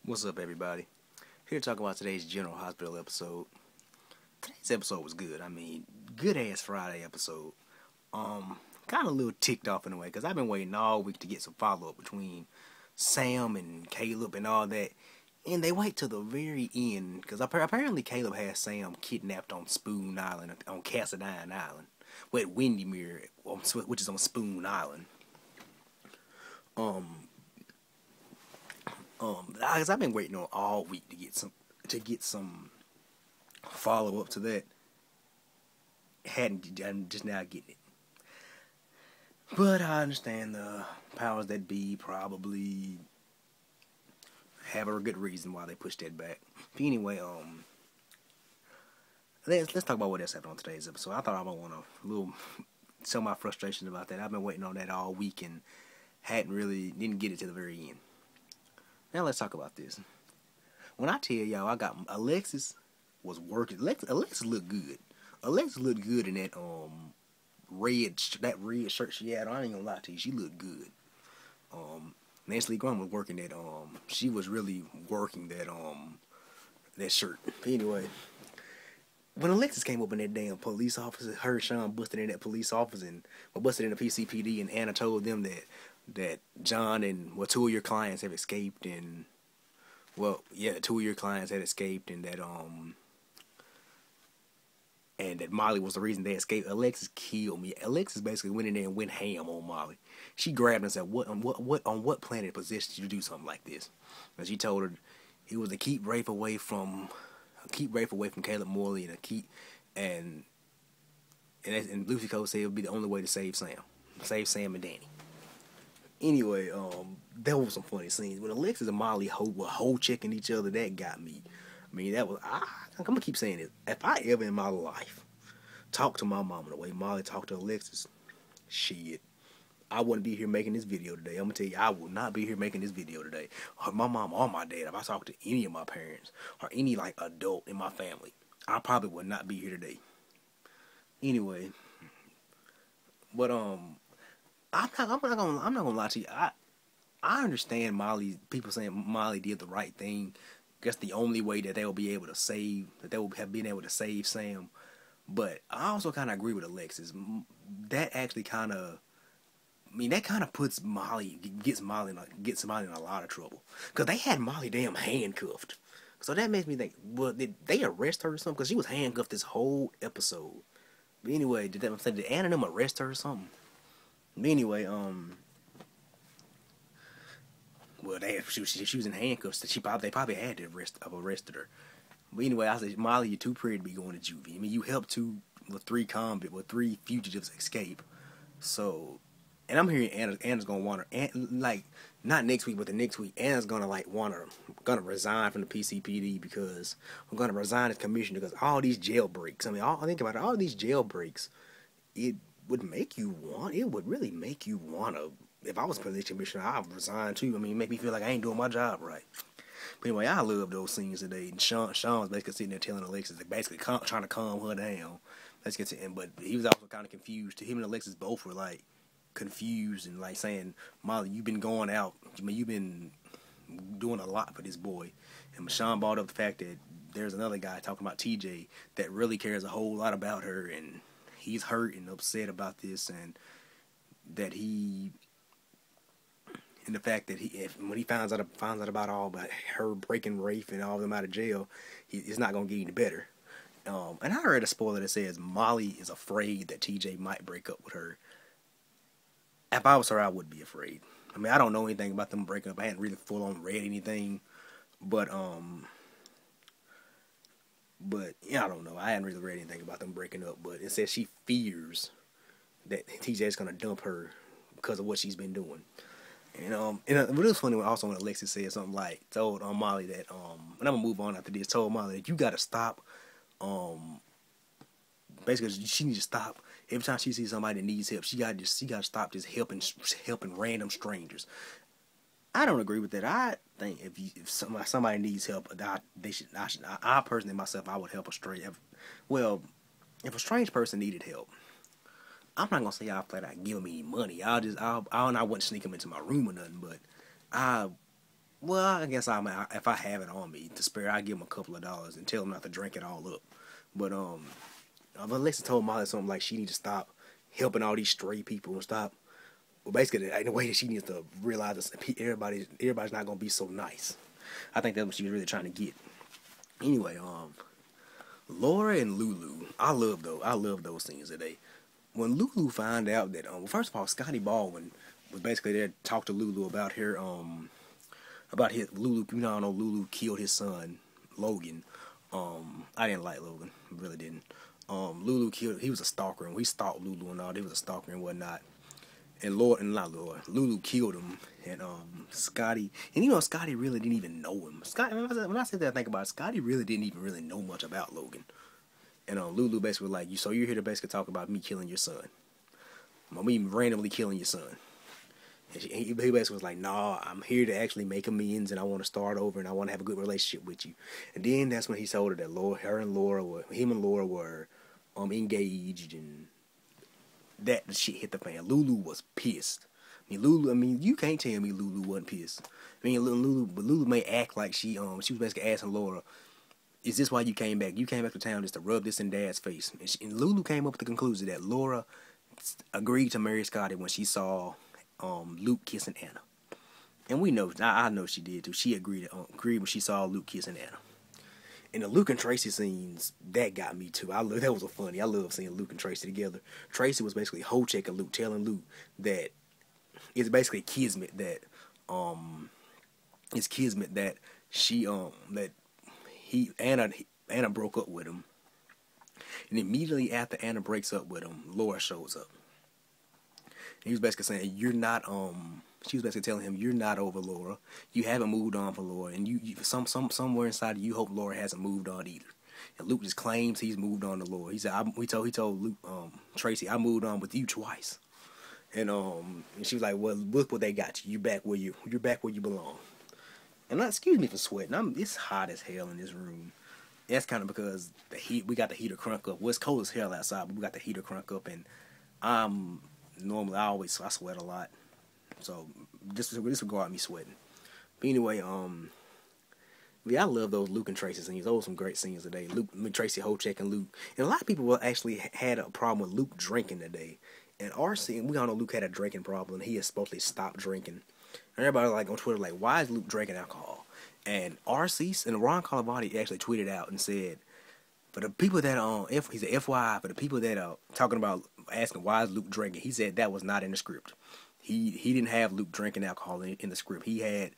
What's up, everybody? Here to talk about today's General Hospital episode. Today's episode was good. Good ass Friday episode. Kind of a little ticked off in a way because I've been waiting all week to get some follow up between Sam and Caleb and all that, and they wait till the very end because apparently Caleb has Sam kidnapped on Spoon Island, on Cassadine Island, with Windermere, which is on Spoon Island. Because I've been waiting on all week to get some follow up to that. I'm just now getting it. But I understand the powers that be probably have a good reason why they pushed that back. But anyway, let's talk about what else happened on today's episode. I thought I would want to show my frustration about that. I've been waiting on that all week and didn't get it to the very end. Now let's talk about this. When I tell y'all, I got Alexis was working. Alexis looked good. Alexis looked good in that red shirt she had. I ain't gonna lie to you, she looked good. Nancy Lee Graham was working that. She was really working that shirt. But anyway, when Alexis came up in that damn police officer, her and Sean busted in that police office and busted in the PCPD, and Anna told them that John and two of your clients have escaped, and two of your clients had escaped, and that Molly was the reason they escaped. Alexis killed me. Alexis basically went in there and went ham on Molly. She grabbed her and said, on what planet possessed you to do something like this? And she told her it was to keep Rafe away from Caleb Morley, and Lucy Cole said it would be the only way to save Sam and Danny. Anyway, there was some funny scenes. When Alexis and Molly were whole checking each other, that got me. I'm gonna keep saying it. If I ever in my life talk to my mama the way Molly talked to Alexis, shit, I wouldn't be here making this video today. I'm gonna tell you, I will not be here making this video today. Or my mom or my dad, if I talk to any of my parents or any adult in my family, I probably would not be here today. Anyway, but I'm not gonna lie to you. I understand people saying Molly did the right thing. That's the only way that they will have been able to save Sam. But I also kind of agree with Alexis. That actually gets Molly in a lot of trouble. Because they had Molly damn handcuffed. So that makes me think, well, did they arrest her or something? Because she was handcuffed this whole episode. But anyway, did Anna and them arrest her or something? Anyway, she was in handcuffs. They probably had to arrested her. But anyway, I said, Molly, you're too pretty to be going to juvie. You helped three fugitives escape. So, and I'm hearing Anna's gonna want her, not next week, but the next week, Anna's gonna gonna resign from the PCPD because I'm gonna resign as commissioner because all these jailbreaks. I think about it, all these jailbreaks, it would really make you want to, if I was police commissioner, I'd resign too. Make me feel like I ain't doing my job right. But anyway, I love those scenes today. And Sean was basically sitting there telling Alexis, basically trying to calm her down. But he was also kind of confused. Him and Alexis both were confused and saying, Molly, you've been going out. You've been doing a lot for this boy. And Sean brought up the fact that there's another guy talking about TJ that really cares a whole lot about her, and he's hurt and upset about this, and the fact that when he finds out about her breaking Rafe and all of them out of jail, it's not gonna get any better. And I read a spoiler that says Molly is afraid that TJ might break up with her. If I was her, I would be afraid. I don't know anything about them breaking up. I hadn't really full on read anything, but yeah, I don't know. I hadn't really read anything about them breaking up, but it says she fears that TJ's gonna dump her because of what she's been doing. And it was funny also when Alexis said something told Molly that and I'm gonna move on after this. Told Molly that you gotta stop. Basically, she needs to stop every time she sees somebody that needs help. She gotta stop just helping random strangers. I don't agree with that. I think if somebody needs help, I personally myself, I would help if a strange person needed help, I'm not gonna say y'all flat out give me any money. I wouldn't sneak them into my room or nothing, but Well, I guess if I have it on me to spare, I give him a couple of dollars and tell him not to drink it all up. But Alexa told Molly something like she needs to stop helping all these stray people and stop. Well, basically, in a way that she needs to realize that everybody's not gonna be so nice. I think that's what she was really trying to get. Anyway, Laura and Lulu, I love those scenes today. When Lulu found out that, first of all, Scotty Baldwin was basically there to talk to Lulu about her, about his Lulu. You know, Lulu killed his son Logan. I didn't like Logan, really didn't. Lulu killed. He was a stalker, and we stalked Lulu and all. He was a stalker and whatnot. And Lulu killed him, and Scotty, and Scotty really didn't even know him. Scotty, when I sit there and think about it, Scotty really didn't even really know much about Logan. And Lulu basically was like, so you're here to basically talk about me killing your son, me randomly killing your son. And he basically was like, nah, I'm here to actually make amends, and I want to start over, and I want to have a good relationship with you. And then that's when he told her that him and Laura were engaged, and that the shit hit the fan. Lulu was pissed. You can't tell me Lulu wasn't pissed. Lulu may act like she was basically asking Laura, is this why you came back? You came back to town just to rub this in Dad's face. And Lulu came up with the conclusion that Laura agreed to marry Scotty when she saw Luke kissing Anna. And we know, I know she did too. She agreed when she saw Luke kissing Anna. And the Luke and Tracy scenes, that got me too. I love seeing Luke and Tracy together. Tracy was basically hoe-checking Luke, telling Luke that it's basically kismet that Anna broke up with him. And immediately after Anna breaks up with him, Laura shows up. And he was basically saying, she was basically telling him, you're not over Laura. You haven't moved on for Laura. And you somewhere inside of you hope Laura hasn't moved on either. And Luke just claims he's moved on to Laura. He said, he told Luke, Tracy, I moved on with you twice. And she was like, well, look what they got you. You're back where you belong. And excuse me for sweating. It's hot as hell in this room. That's kind of because we got the heater crank up. Well, it's cold as hell outside, but we got the heater crank up, and normally I sweat a lot. So disregard me sweating. But anyway, I love those Luke and Tracy scenes. Those were some great scenes today. Tracy hoe-checking Luke. And a lot of people actually had a problem with Luke drinking today. And RC, we all know Luke had a drinking problem. He has supposedly stopped drinking. And everybody on Twitter why is Luke drinking alcohol? And RC and Ron Carlivati actually tweeted out and said, for the people that he said FYI, for the people that are talking about asking why is Luke drinking, he said that was not in the script. He didn't have Luke drinking alcohol in the script. He had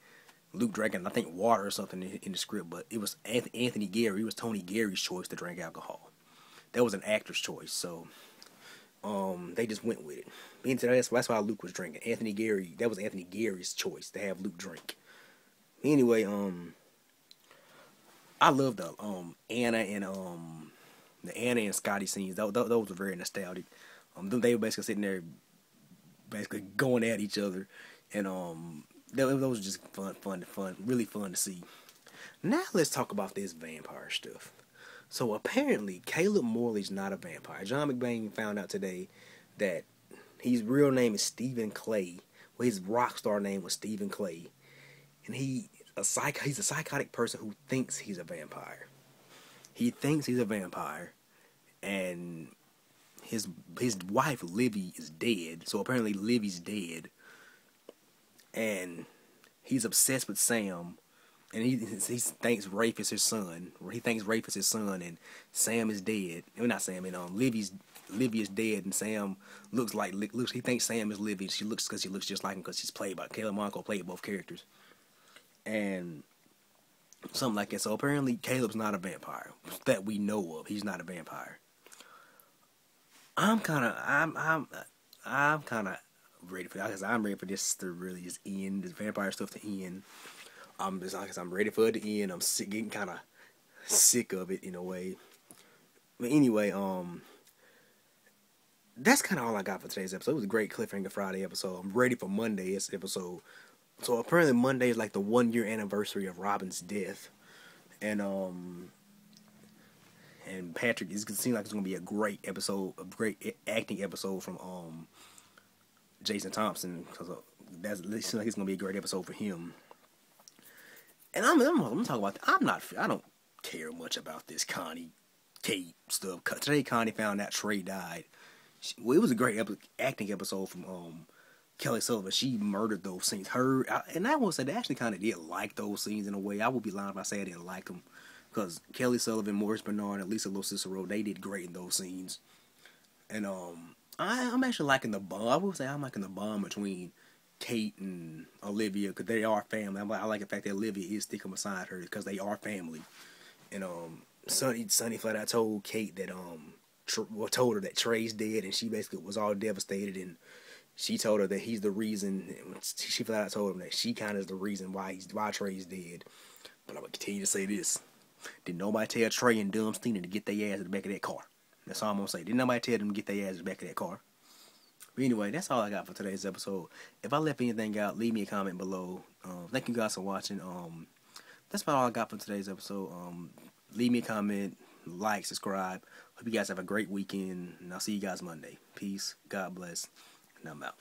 Luke drinking, I think, water or something in the script, but it was Anthony Gary. It was Tony Gary's choice to drink alcohol. That was an actor's choice, so they just went with it. That's why Luke was drinking. That was Anthony Gary's choice to have Luke drink. Anyway, I love the Anna and Scotty scenes. Those were very nostalgic. They were basically sitting there, basically going at each other, and those were just really fun to see. Now let's talk about this vampire stuff. So apparently, Caleb Morley's not a vampire. John McBain found out today that his real name is Stephen Clay. Well, his rock star name was Stephen Clay, and he's a psychotic person who thinks he's a vampire. He thinks he's a vampire, and his wife Livy is dead. So apparently Livy's dead, and he's obsessed with Sam. And he thinks Rafe is his son. He thinks Rafe is his son, and Sam is dead. Well, not Sam. And Livy is dead, and Sam he thinks Sam is Livy. She looks just like him because she's played by Caleb Monco played both characters, and something like that. So apparently Caleb's not a vampire that we know of. He's not a vampire. I'm kind of ready for that because I'm ready for this to really just end, this vampire stuff to end. I'm ready for it to end. I'm getting kind of sick of it in a way. But anyway, that's kind of all I got for today's episode. It was a great Cliffhanger Friday episode. I'm ready for Monday's episode. So apparently Monday is like the 1 year anniversary of Robin's death, and Patrick, it seems like it's gonna be a great episode, a great acting episode from Jason Thompson, because it seems like it's gonna be a great episode for him. And I'm talking about. I don't care much about this Connie Kate stuff. Today Connie found out Trey died. Well, it was a great acting episode from Kelly Sullivan. She murdered those scenes. And I will say they actually kind of did like those scenes in a way. I would be lying if I say I didn't like them, because Kelly Sullivan, Maurice Bernard, and Lisa Lo Cicero, they did great in those scenes. And I'm actually liking the bond. I would say I'm liking the bond between Kate and Olivia, because they are family. I like the fact that Olivia is sticking beside her because they are family. And Sonny flat out told Kate that told her that Trey's dead, and she basically was all devastated, and she told her that he's the reason. She flat out told him that she kind of is the reason why Trey's dead. But I'm gonna continue to say this: did nobody tell Trey and Dumbstein to get their ass in the back of that car? That's all I'm gonna say. Did nobody tell them to get their ass in the back of that car? But anyway, that's all I got for today's episode. If I left anything out, leave me a comment below. Thank you guys for watching. That's about all I got for today's episode. Leave me a comment, like, subscribe. Hope you guys have a great weekend, and I'll see you guys Monday. Peace, God bless, and I'm out.